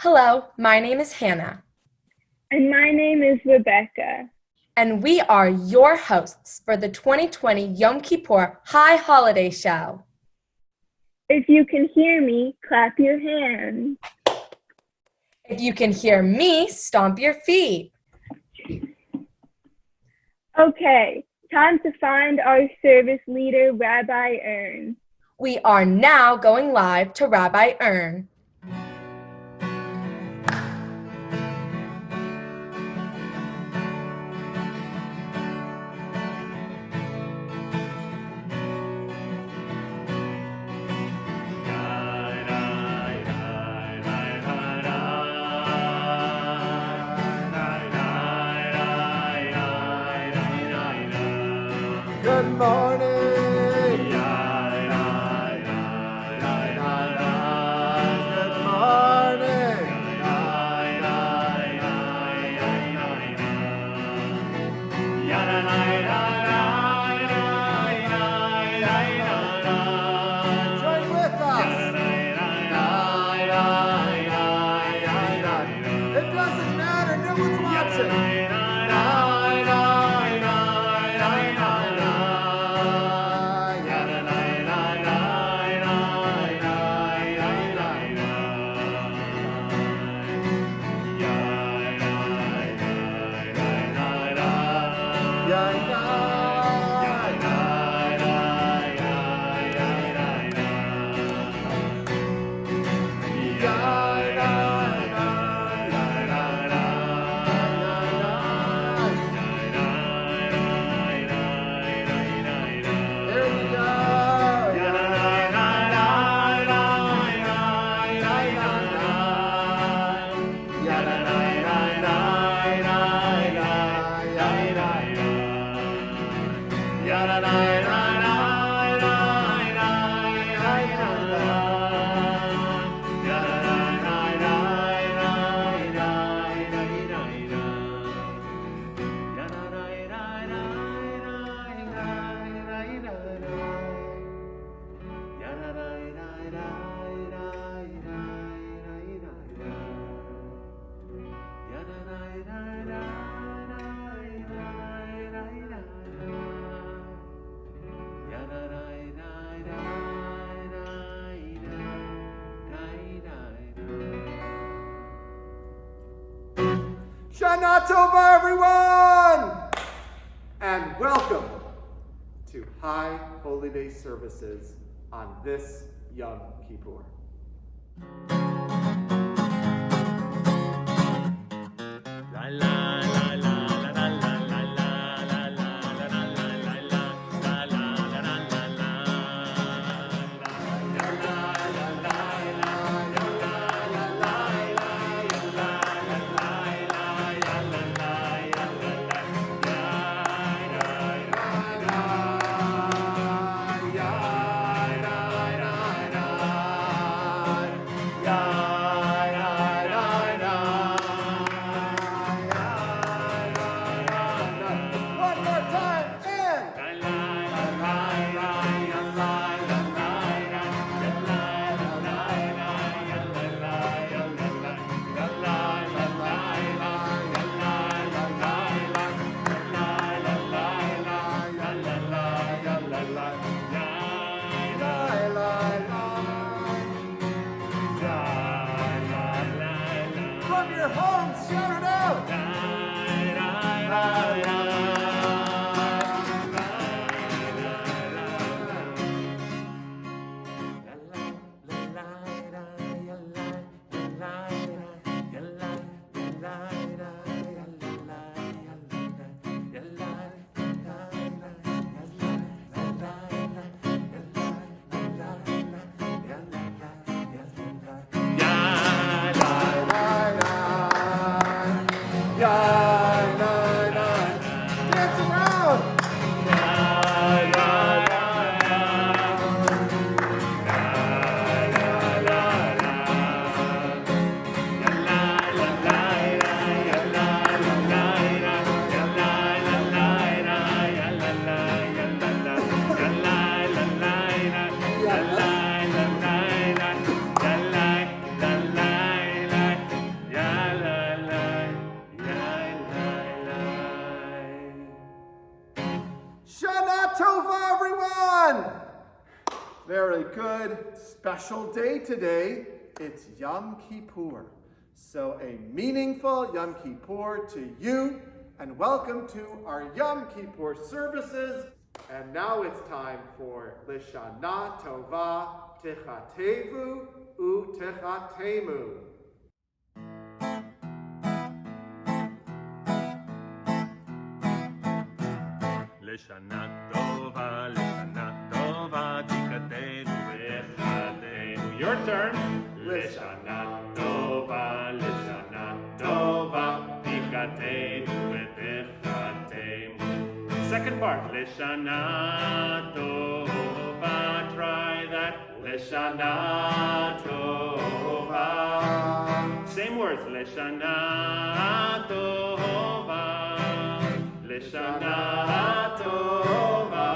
Hello, my name is Hannah. And my name is Rebecca. And we are your hosts for the 2020 Yom Kippur High Holiday Show. If you can hear me, clap your hands. If you can hear me, stomp your feet. Okay, time to find our service leader, Rabbi Earne. We are now going live to Rabbi Earne. Good morning. Good morning. Join with us. It doesn't matter. No one's watching. Shanah Tova, everyone! And welcome to High Holy Day services on this Yom Kippur. From your homes, shout it out! good, special day today. It's Yom Kippur. So a meaningful Yom Kippur to you, and welcome to our Yom Kippur services. And now it's time for Shanah Tova, Techatevu Utechatemu. Shanah Tova, tikatenu v'echatenu. Your turn. Shanah Tova, tikatenu v'echatenu. Second part. Shanah Tova, try that. Shanah Tova. Same words. Shanah Tova. Shanah Tova,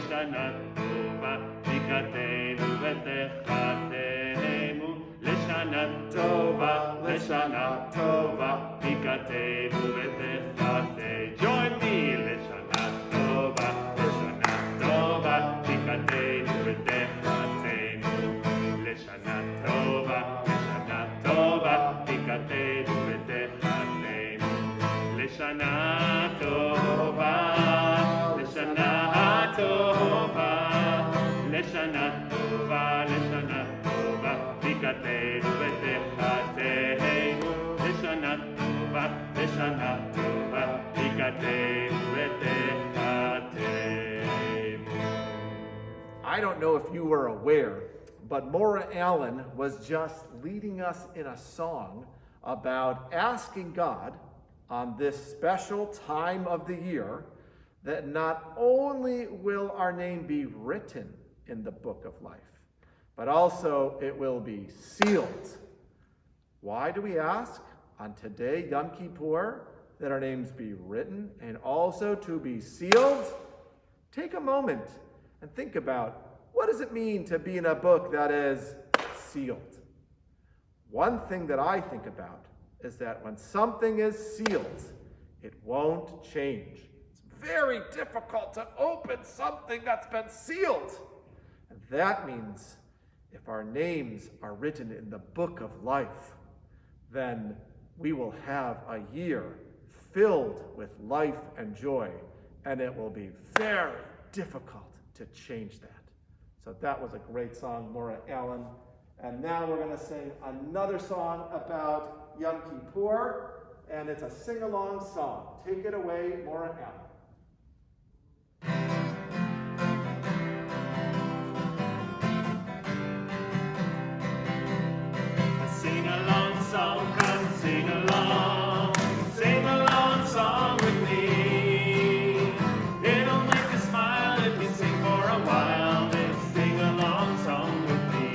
Shanah Tova, tikatenu v'techatenu. Shanah Tova, tikatenu v'techatenu. Join me, Shanah Tova, tikatenu v'techatenu. Shanah Tova, tikatenu v'techatenu. Shanah Tova, Shanah Tova, Shanah Tova, tikatenu v'techatenu. Shanah Tova, tikatenu v'techatenu. I don't know if you were aware, but Moreh Alan was just leading us in a song about asking God on this special time of the year that not only will our name be written in the book of life, but also it will be sealed. Why do we ask on today, Yom Kippur, that our names be written and also to be sealed? Take a moment and think about, what does it mean to be in a book that is sealed? One thing that I think about is that when something is sealed, it won't change. It's very difficult to open something that's been sealed. And that means if our names are written in the book of life, then we will have a year filled with life and joy, and it will be very difficult to change that. So that was a great song, Moreh Alan. And now we're going to sing another song about Yom Kippur, and it's a sing-along song. Take it away, Moreh Alan. A sing-along song, come sing along song with me. It'll make you smile if you sing for a while. This sing-along song with me.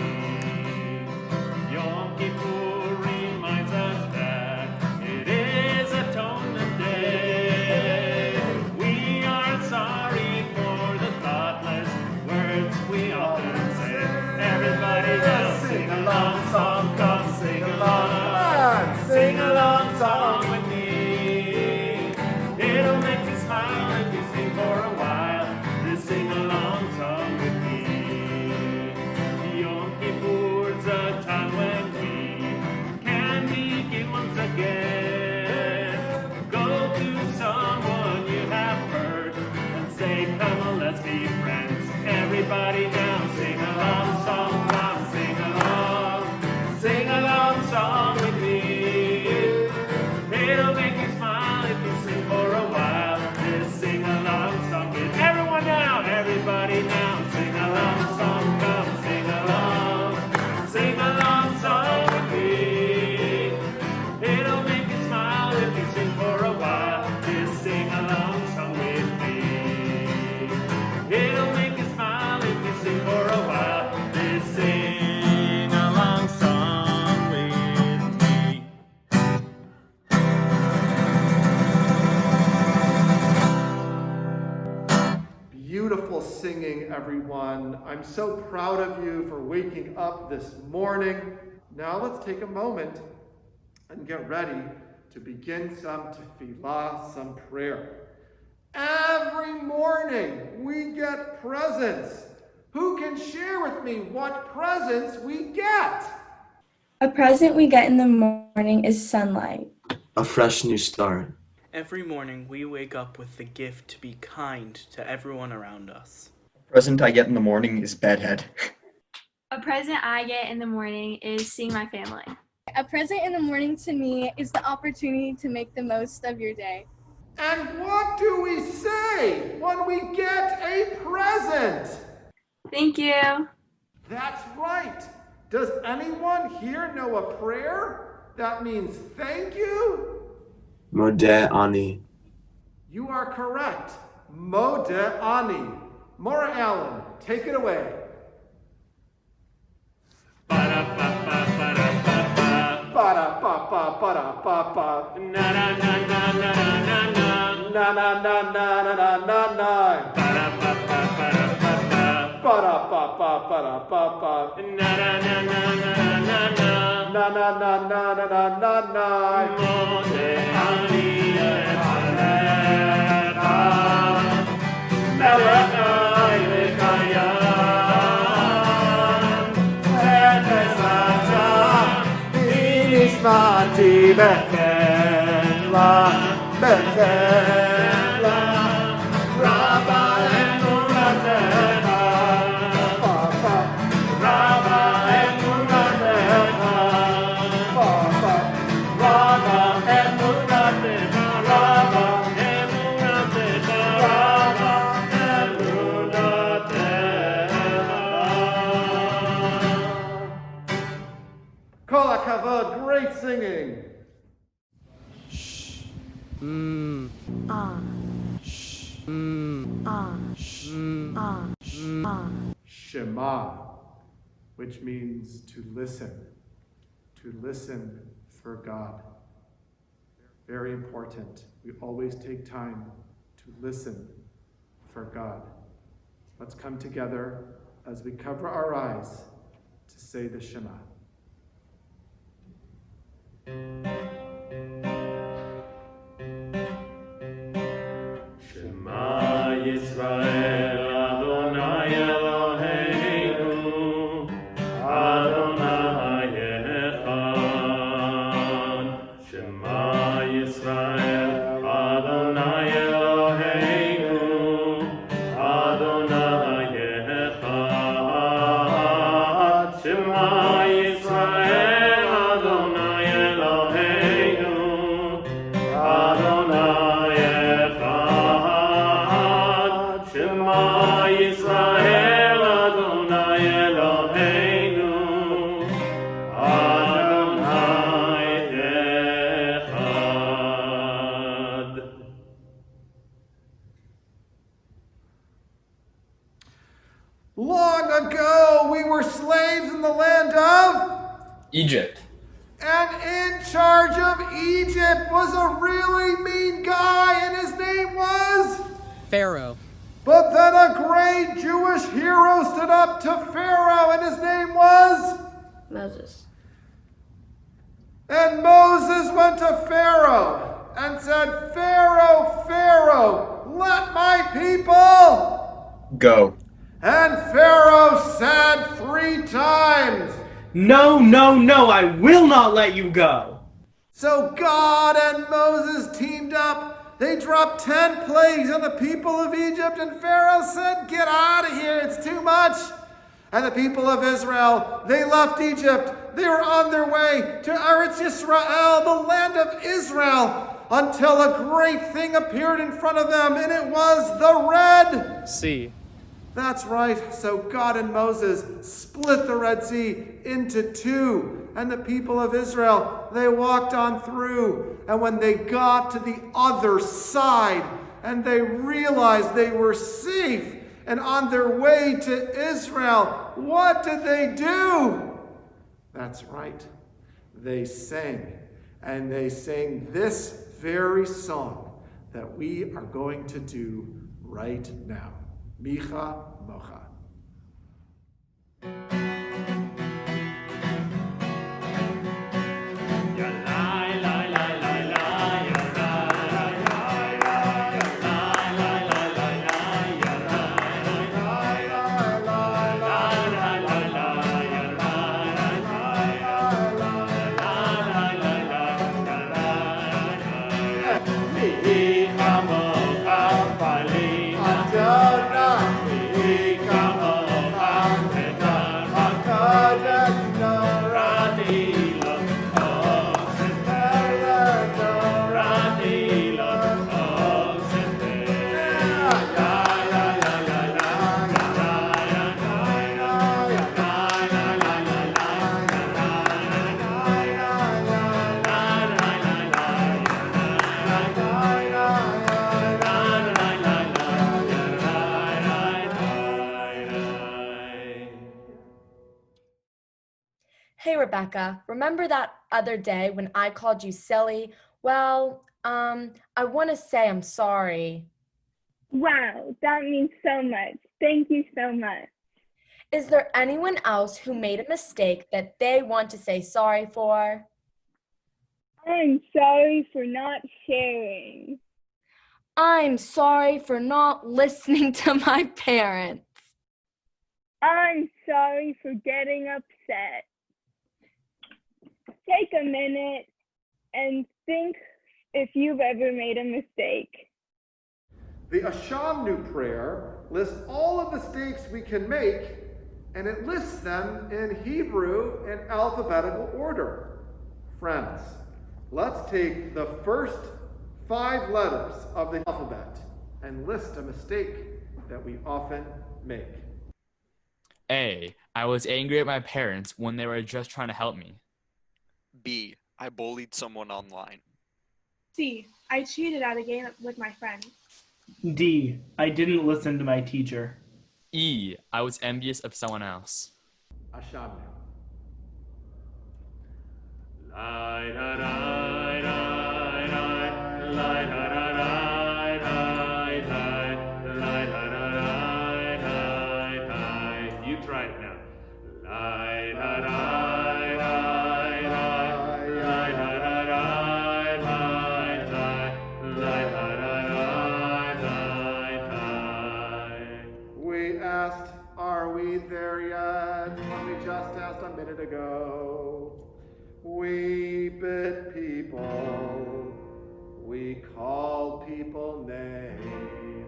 Yom Kippur reminds us that it is Atonement Day. We are sorry for the thoughtless words we often say. Everybody now sing along song, come sing along. Sing along song with me. It'll make you smile if you sing for a while. This sing along song with me. Yom Kippur's a time when we can begin once again. Go to someone you have heard and say, come on, let's be friends. Everybody now sing along song, come sing along song with me. It'll make you smile if you sing for a while. This sing along song with everyone now, everybody now sing along song, come sing along song with me. It'll make you smile if you sing for a while. This sing along song with me. It'll make you smile if you sing for a while. This sing along song with me. Beautiful singing, everyone. I'm so proud of you for waking up this morning. Now let's take a moment and get ready to begin some tefillah, some prayer. Every morning we get presents. Who can share with me what presents we get? A present we get in the morning is sunlight. A fresh new start. Every morning we wake up with the gift to be kind to everyone around us. The present I get in the morning is bedhead. A present I get in the morning is seeing my family. A present in the morning to me is the opportunity to make the most of your day. And what do we say when we get a present? Thank you. That's right. Does anyone here know a prayer that means thank you? Moreh Alan. You are correct. Moreh Alan. Moreh Alan, take it away. Ba-da-ba-ba-ba-da-ba-ba. Na-na-na-na-na-na-na. Na-na-na-na-na-na-na. Ba-da-ba-ba-ba-da-ba-ba. Na-na-na-na-na-na-na. Na-na-na-na-na-na-na. Moreh Alan, Melech HaYekayam, V'nezata, Nishmati Bekela, Bekela, Rabbi Emunatecha, Rabbi Emunatecha, Rabbi Emunatecha, Rabbi Emunatecha, Rabbi Emunatecha. Kol HaKavod, great singing. Shema, which means to listen for God. Very important. We always take time to listen for God. Let's come together as we cover our eyes to say the Shema. Shema Yisrael, Adonai Eloheinu, Adonai Echad. Shema Yisrael, Adonai Eloheinu, Adonai Echad. Shema Yisrael, Adonai Eloheinu, Adonai Echad. Shema Yisrael, Adonai Eloheinu, Adonai Echad. Long ago, we were slaves in the land of, Egypt. and in charge of Egypt was a really mean guy, and his name was Pharaoh. But then a great Jewish hero stood up to Pharaoh, and his name was Moses. And Moses went to Pharaoh and said, Pharaoh, Pharaoh, let my people. Go. And Pharaoh said 3 times. No, no, no, I will not let you go. So God and Moses teamed up. They dropped 10 plagues on the people of Egypt, and Pharaoh said, get out of here, it's too much. And the people of Israel, they left Egypt. They were on their way to Eretz Yisrael, the land of Israel, until a great thing appeared in front of them, and it was the Red Sea. That's right. So God and Moses split the Red Sea into 2. And the people of Israel, they walked on through. And when they got to the other side and they realized they were safe and on their way to Israel, what did they do? That's right. They sang. And they sang this very song that we are going to do right now. Micha Mocha. La la la la la la la la la la la Hey, Rebecca, remember that other day when I called you silly? Well, I want to say I'm sorry. Wow, that means so much. Thank you so much. Is there anyone else who made a mistake that they want to say sorry for? I'm sorry for not sharing. I'm sorry for not listening to my parents. I'm sorry for getting upset. Take a minute and think if you've ever made a mistake. The Ashamnu prayer lists all of the mistakes we can make, and it lists them in Hebrew in alphabetical order. Friends, let's take the first 5 letters of the alphabet and list a mistake that we often make. A. I was angry at my parents when they were just trying to help me. B. I bullied someone online. C. I cheated at a game with my friends. D. I didn't listen to my teacher. E. I was envious of someone else. Ashamnu. You try it now. We asked, are we there yet? When we just asked a minute ago. We bit people. We called people names.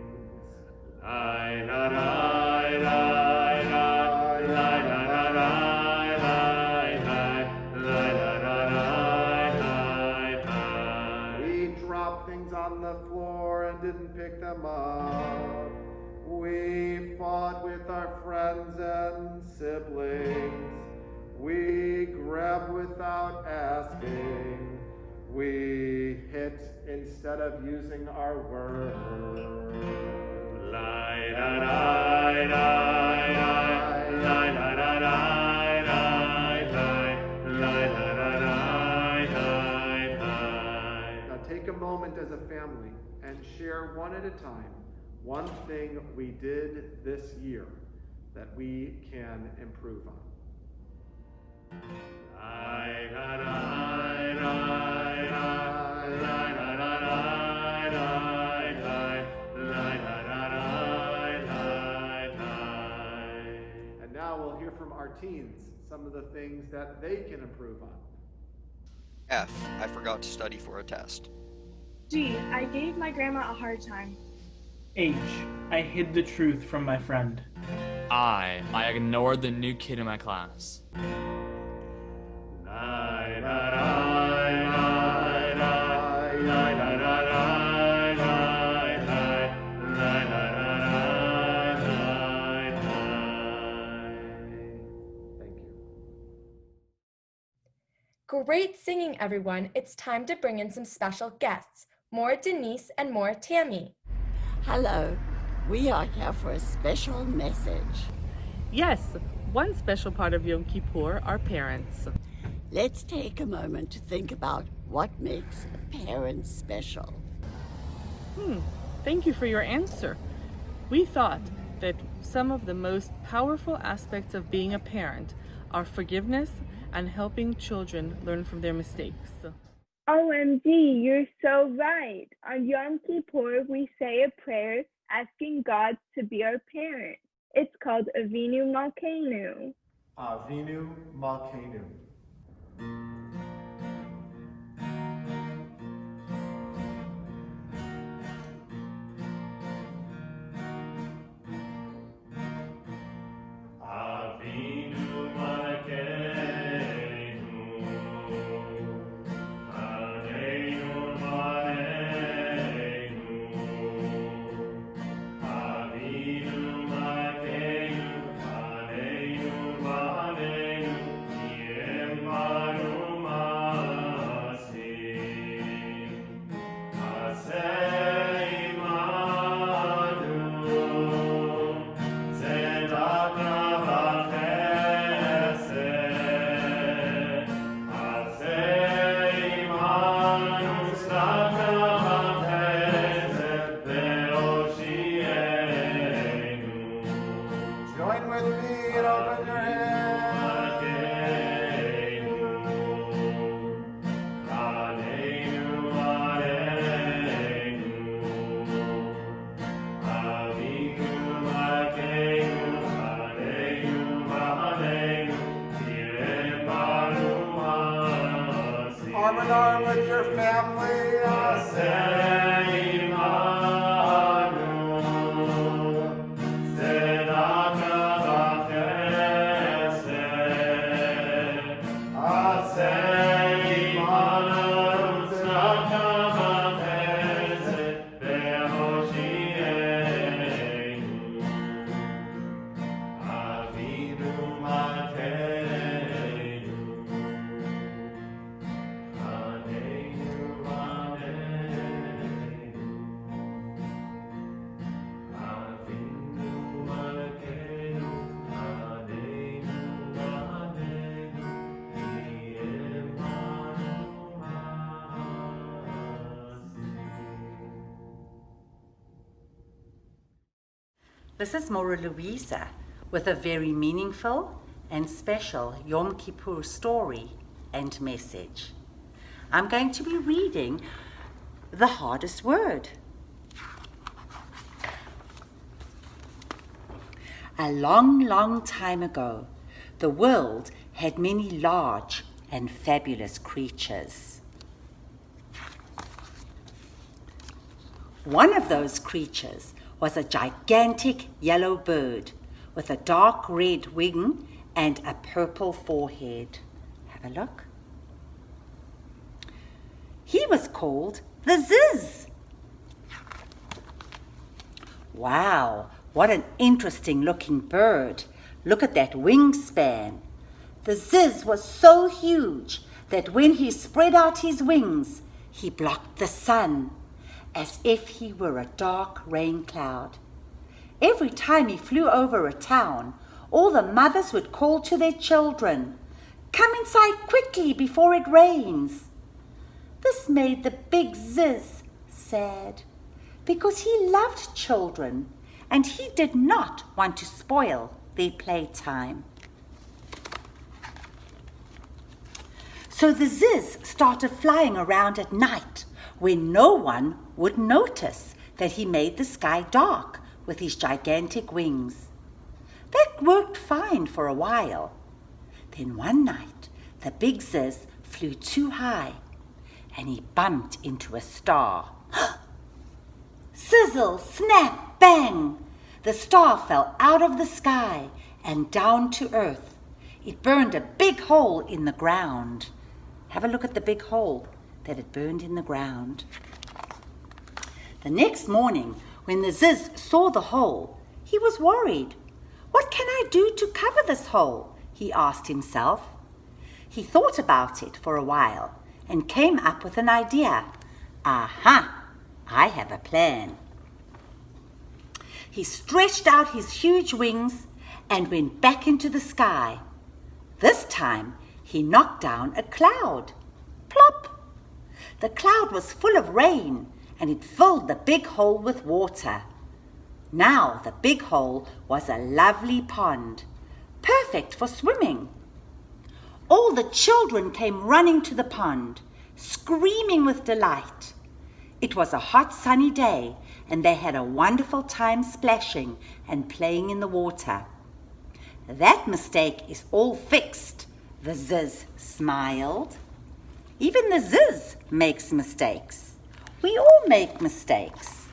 We dropped things on the floor and didn't pick them up. We fought with our friends and siblings. We grabbed without asking. We hit instead of using our words. Now take a moment as a family and share one at a time one thing we did this year that we can improve on. And now we'll hear from our teens some of the things that they can improve on. F. I forgot to study for a test. G. I gave my grandma a hard time. H. I hid the truth from my friend. I ignored the new kid in my class. Great singing, everyone. It's time to bring in some special guests, more Denise and more Tammy. Hello, we are here for a special message. Yes, one special part of Yom Kippur are parents. Let's take a moment to think about what makes a parent special. Thank you for your answer. We thought that some of the most powerful aspects of being a parent are forgiveness and helping children learn from their mistakes. OMG, you're so right. On Yom Kippur, we say a prayer asking God to be our parent. It's called Avinu Malkeinu. Avinu Malkeinu. join with me and open your hands. Arm in arm with your family. This is Moreh Louisa with a very meaningful and special Yom Kippur story and message. I'm going to be reading the hardest word. A long, long time ago, the world had many large and fabulous creatures. One of those creatures was a gigantic yellow bird with a dark red wing and a purple forehead. Have a look. He was called the Ziz. Wow, what an interesting looking bird. Look at that wingspan. The Ziz was so huge that when he spread out his wings, he blocked the sun, as if he were a dark rain cloud. Every time he flew over a town, all the mothers would call to their children, "Come inside quickly before it rains." This made the big Ziz sad, because he loved children and he did not want to spoil their playtime. So the Ziz started flying around at night when no one would notice that he made the sky dark with his gigantic wings. That worked fine for a while. Then one night, the big Ziz flew too high and he bumped into a star. Sizzle, snap, bang! The star fell out of the sky and down to earth. It burned a big hole in the ground. Have a look at the big hole that it burned in the ground. The next morning, when the Ziz saw the hole, he was worried. "What can I do to cover this hole?" he asked himself. He thought about it for a while and came up with an idea. Aha! I have a plan. He stretched out his huge wings and went back into the sky. This time, he knocked down a cloud. Plop! The cloud was full of rain and it filled the big hole with water. Now the big hole was a lovely pond, perfect for swimming. All the children came running to the pond, screaming with delight. It was a hot sunny day and they had a wonderful time splashing and playing in the water. "That mistake is all fixed," the Ziz smiled. Even the Ziz makes mistakes. We all make mistakes.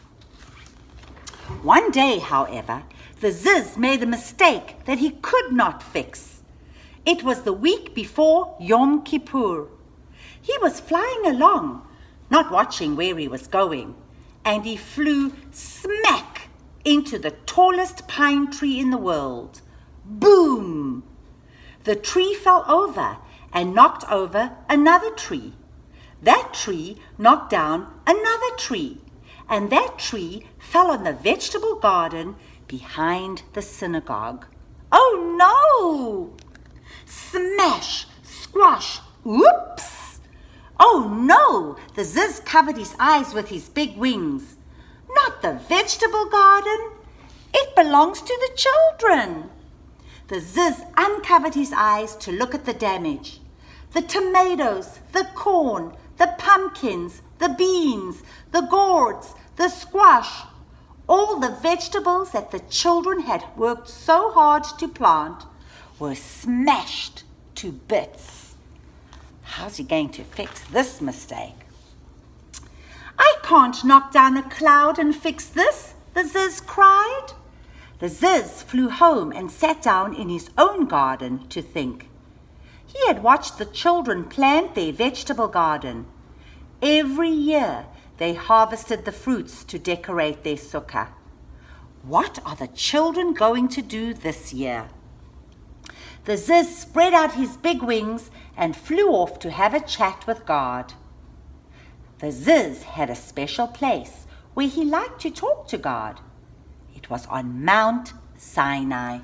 One day, however, the Ziz made a mistake that he could not fix. It was the week before Yom Kippur. He was flying along, not watching where he was going, and he flew smack into the tallest pine tree in the world. Boom! The tree fell over and knocked over another tree. That tree knocked down another tree, and that tree fell on the vegetable garden behind the synagogue. Oh no! Smash! Squash! Whoops! Oh no! The Ziz covered his eyes with his big wings. Not the vegetable garden. It belongs to the children. The Ziz uncovered his eyes to look at the damage. The tomatoes, the corn, the pumpkins, the beans, the gourds, the squash, all the vegetables that the children had worked so hard to plant were smashed to bits. How's he going to fix this mistake? I can't knock down a cloud and fix this, the Ziz cried. The Ziz flew home and sat down in his own garden to think. He had watched the children plant their vegetable garden. Every year they harvested the fruits to decorate their sukkah. What are the children going to do this year? The Ziz spread out his big wings and flew off to have a chat with God. The Ziz had a special place where he liked to talk to God. It was on Mount Sinai.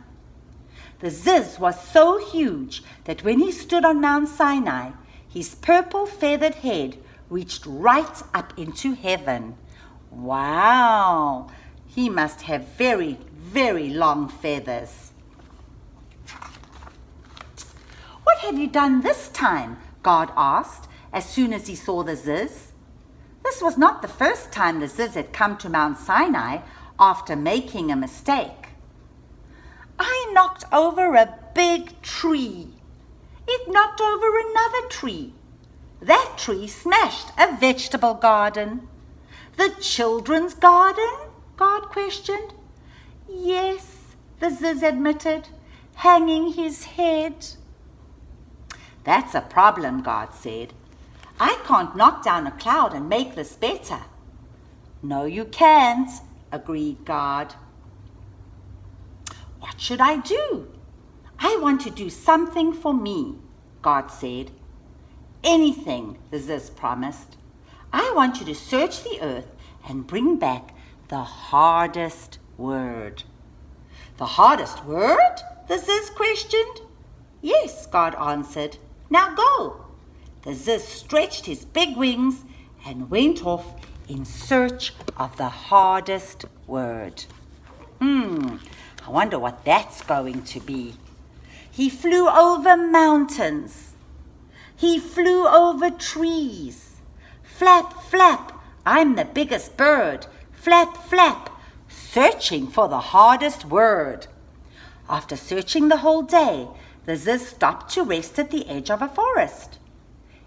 The Ziz was so huge that when he stood on Mount Sinai, his purple feathered head reached right up into heaven. Wow! He must have very, very long feathers. What have you done this time? God asked as soon as he saw the Ziz. This was not the first time the Ziz had come to Mount Sinai after making a mistake. I knocked over a big tree. It knocked over another tree. That tree smashed a vegetable garden. The children's garden? God questioned. Yes, the Ziz admitted, hanging his head. That's a problem, God said. I can't knock down a cloud and make this better. No, you can't, agreed God. What should I do? I want to do something for me, God said. Anything, the Ziz promised. I want you to search the earth and bring back the hardest word. The hardest word? The Ziz questioned. Yes, God answered. Now go. The Ziz stretched his big wings and went off in search of the hardest word. I wonder what that's going to be. He flew over mountains. He flew over trees. Flap, flap, I'm the biggest bird. Flap, flap, searching for the hardest word. After searching the whole day, the Ziz stopped to rest at the edge of a forest.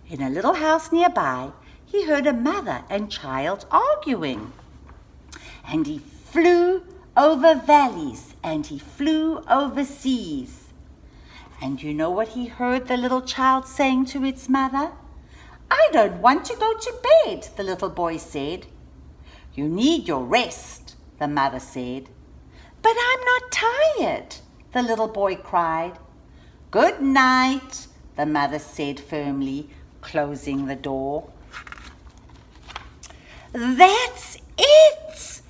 In a little house nearby, he heard a mother and child arguing. And he flew over valleys and he flew over seas. And you know what he heard the little child saying to its mother? I don't want to go to bed, the little boy said. You need your rest, the mother said. But I'm not tired, the little boy cried. Good night, the mother said firmly, closing the door. That's it!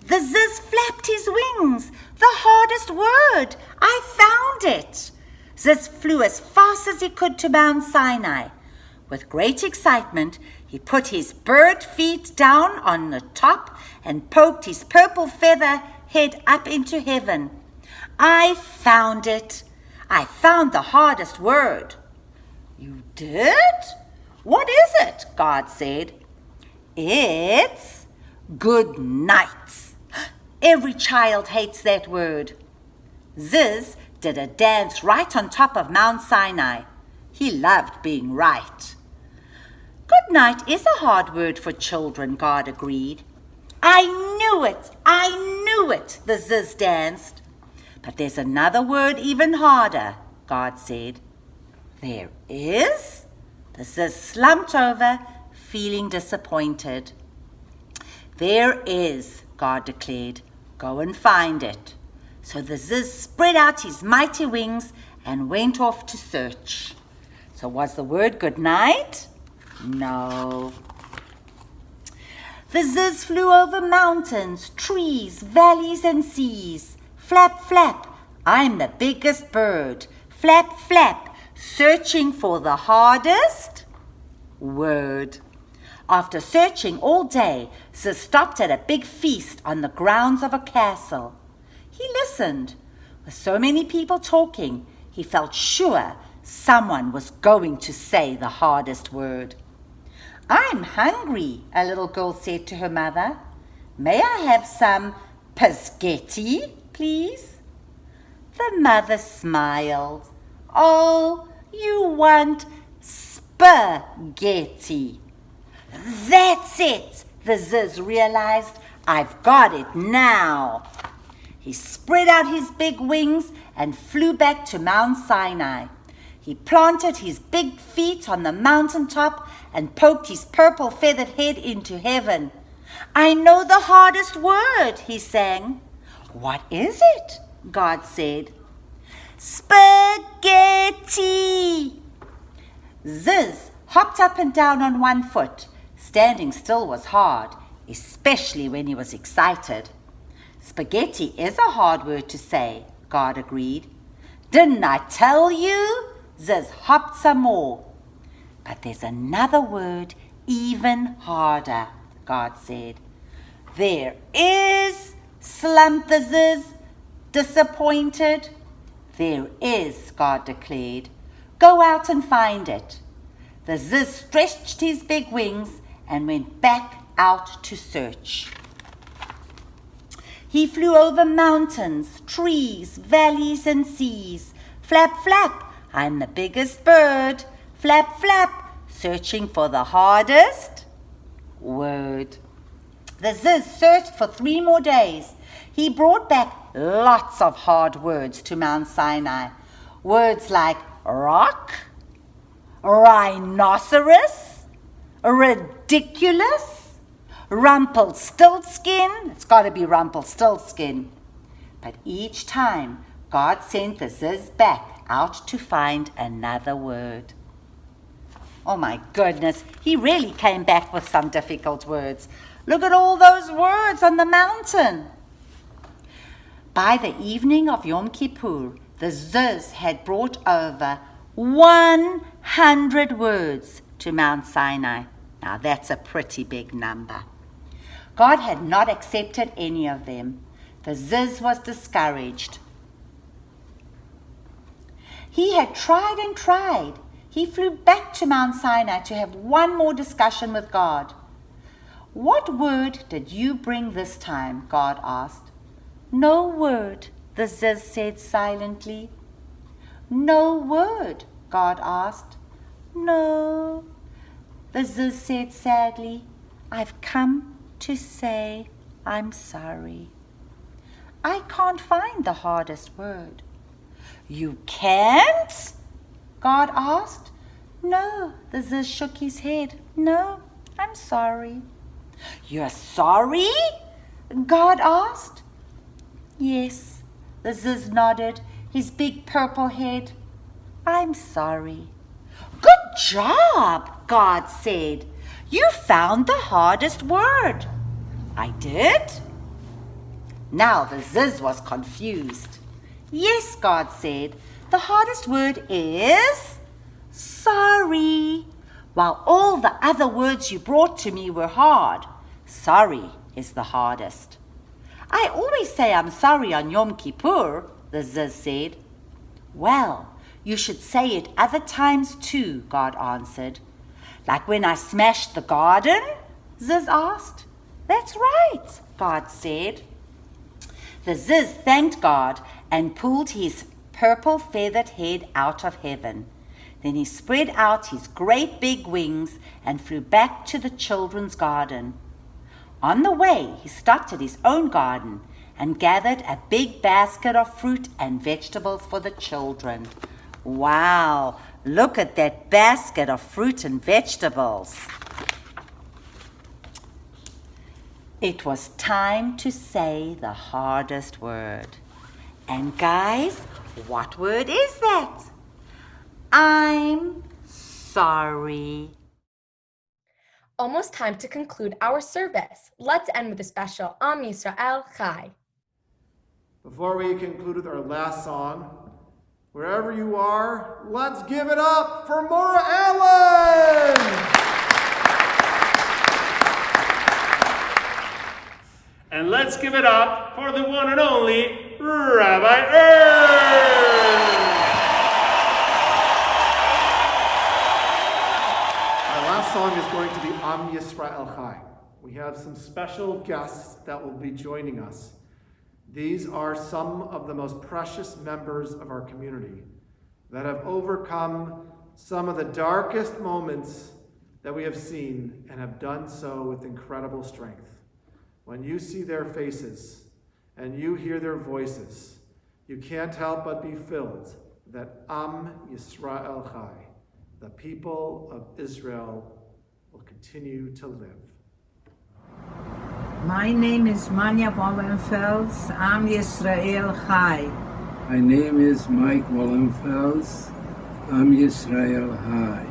The Ziz flapped his wings. The hardest word. I found it. Ziz flew as fast as he could to Mount Sinai. With great excitement, he put his bird feet down on the top and poked his purple feather head up into heaven. I found it. I found the hardest word. You did? What is it? God said. It's good night. Every child hates that word. Ziz did a dance right on top of Mount Sinai. He loved being right. Good night is a hard word for children, God agreed. I knew it, the Ziz danced. But there's another word even harder, God said. There is? The Ziz slumped over, feeling disappointed. There is, God declared. Go and find it. So the Ziz spread out his mighty wings and went off to search. So was the word good night? No. The Ziz flew over mountains, trees, valleys, and seas. Flap, flap, I'm the biggest bird. Flap, flap, searching for the hardest word. After searching all day, Ziz stopped at a big feast on the grounds of a castle. He listened. With so many people talking, he felt sure someone was going to say the hardest word. "I'm hungry," a little girl said to her mother. "May I have some spaghetti, please?" The mother smiled. "Oh, you want spaghetti." "That's it," the Ziz realized. "I've got it now." He spread out his big wings and flew back to Mount Sinai. He planted his big feet on the mountaintop and poked his purple feathered head into heaven. "I know the hardest word," he sang. "What is it?" God said. "Spaghetti." Ziz hopped up and down on one foot. Standing still was hard, especially when he was excited. "Spaghetti is a hard word to say," God agreed. "Didn't I tell you?" Ziz hopped some more. "But there's another word even harder," God said. "There is," slumped the Ziz, disappointed. "There is," God declared. "Go out and find it." The Ziz stretched his big wings and went back out to search. He flew over mountains, trees, valleys, and seas. Flap, flap, I'm the biggest bird. Flap, flap, searching for the hardest word. The Ziz searched for 3 more days. He brought back lots of hard words to Mount Sinai. Words like rock, rhinoceros, ridiculous, Rumpelstiltskin. It's got to be Rumpelstiltskin. But each time, God sent the Ziz back out to find another word. Oh my goodness, he really came back with some difficult words. Look at all those words on the mountain. By the evening of Yom Kippur, the Ziz had brought over 100 words to Mount Sinai. Now that's a pretty big number. God had not accepted any of them. The Ziz was discouraged. He had tried and tried. He flew back to Mount Sinai to have one more discussion with God. "What word did you bring this time?" God asked. "No word," the Ziz said silently. "No word?" God asked. "No," the Ziz said sadly. "I've come to say I'm sorry. I can't find the hardest word." "You can't?" God asked. "No," the Ziz shook his head. "No, I'm sorry." "You're sorry?" God asked. "Yes," the Ziz nodded, his big purple head. "I'm sorry." "Good job," God said. "You found the hardest word." "I did?" Now the Ziz was confused. "Yes," God said, "the hardest word is sorry. While all the other words you brought to me were hard, sorry is the hardest." "I always say I'm sorry on Yom Kippur," the Ziz said. "Well, you should say it other times too," God answered. "Like when I smashed the garden?" Ziz asked. "That's right," God said. The Ziz thanked God and pulled his purple feathered head out of heaven. Then he spread out his great big wings and flew back to the children's garden. On the way, he stopped at his own garden and gathered a big basket of fruit and vegetables for the children. Wow, look at that basket of fruit and vegetables. It was time to say the hardest word. And guys, what word is that? I'm sorry. Almost time to conclude our service. Let's end with a special Am Yisrael Chai. Before we conclude with our last song, wherever you are, let's give it up for Moreh Alan! And let's give it up for the one and only Rabbi Earne. Our last song is going to be Am Yisrael Chai. We have some special guests that will be joining us. These are some of the most precious members of our community that have overcome some of the darkest moments that we have seen and have done so with incredible strength. When you see their faces and you hear their voices, you can't help but be filled that Am Yisrael Chai, the people of Israel, will continue to live. My name is Manya Wallenfels. Am Yisrael Chai. My name is Mike Wallenfels. Am Yisrael Chai.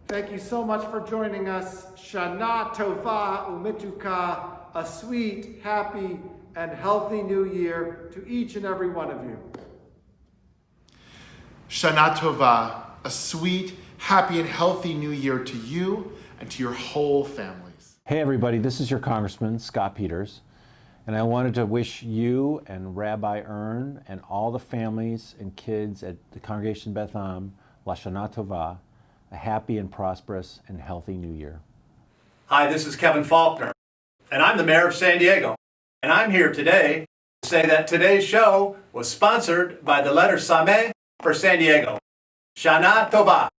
Thank you so much for joining us. Shanah Tova Umituka, a sweet, happy, and healthy new year to each and every one of you. Shanah Tova, a sweet, happy, and healthy new year to you and to your whole families. Hey everybody, this is your Congressman, Scott Peters, and I wanted to wish you and Rabbi Earne and all the families and kids at the Congregation Beth Am, La Shanah Tova, a happy and prosperous and healthy new year. Hi, this is Kevin Faulkner, and I'm the mayor of San Diego. And I'm here today to say that today's show was sponsored by the letter Sameh for San Diego. Shanah Tova.